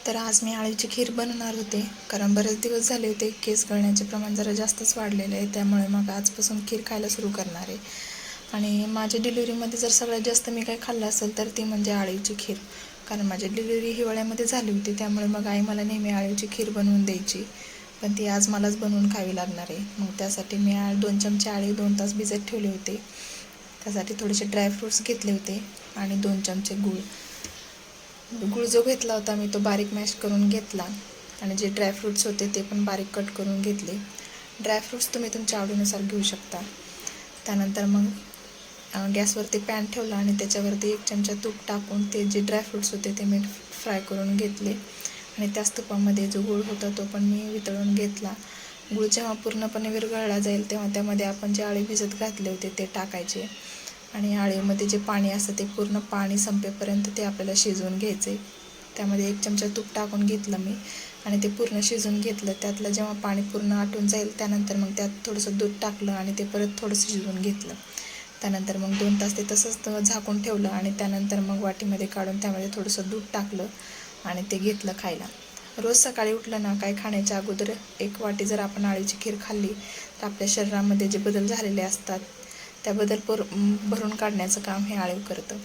तर आज मी आळूची खीर बनवणार होते, कारण बरेच दिवस झाले होते केस गळण्याचे प्रमाण जरा जास्तच वाढलेलं आहे. त्यामुळे मग आजपासून खीर खायला सुरू करणार आहे. आणि माझ्या डिलिव्हरीमध्ये जर सगळ्यात जास्त मी काही खाल्लं असेल तर ती म्हणजे आळूची खीर, कारण माझी डिलिव्हरी हिवाळ्यामध्ये झाली होती. त्यामुळे मग आई मला नेहमी आळूची खीर बनवून द्यायची, पण ती आज मलाच बनवून खावी लागणार आहे. मग त्यासाठी मी 2 चमचे आळे 2 तास भिजत ठेवले होते. त्यासाठी थोडेसे ड्रायफ्रूट्स घेतले होते आणि 2 चमचे गूळ जो घेतला होता मी तो बारीक मॅश करून घेतला, आणि जे ड्रायफ्रूट्स होते ते पण बारीक कट करून घेतले. ड्रायफ्रूट्स तुम्ही तुमच्या आवडीनुसार घेऊ शकता. त्यानंतर मग गॅसवरती पॅन ठेवला आणि त्याच्यावरती 1 चमचा तूप टाकून ते जे ड्रायफ्रूट्स होते ते मी फ्राय करून घेतले. आणि त्याच तुपामध्ये जो गूळ होता तो पण मी वितळून घेतला. गूळ जेव्हा पूर्णपणे विरघळला जाईल तेव्हा त्यामध्ये आपण जे आळे भिजत घातले होते ते टाकायचे, आणि आळीमध्ये जे पाणी असतं ते पूर्ण पाणी संपेपर्यंत ते आपल्याला शिजवून घ्यायचे. त्यामध्ये 1 चमचा तूप टाकून घेतलं मी आणि ते पूर्ण शिजवून घेतलं. त्यातलं जेव्हा पाणी पूर्ण आटून जाईल त्यानंतर मग त्यात थोडंसं दूध टाकलं आणि ते परत थोडंसं शिजवून घेतलं. त्यानंतर मग 2 तास ते तसंच झाकून ठेवलं आणि त्यानंतर मग वाटीमध्ये काढून त्यामध्ये थोडंसं दूध टाकलं आणि ते घेतलं खायला. रोज सकाळी उठलं ना काही खाण्याच्या अगोदर 1 वाटी जर आपण आळूची खीर खाल्ली तर आपल्या शरीरामध्ये जे बदल झालेले असतात त्या बदल भरून काढण्याचं काम हे आळीव करतं.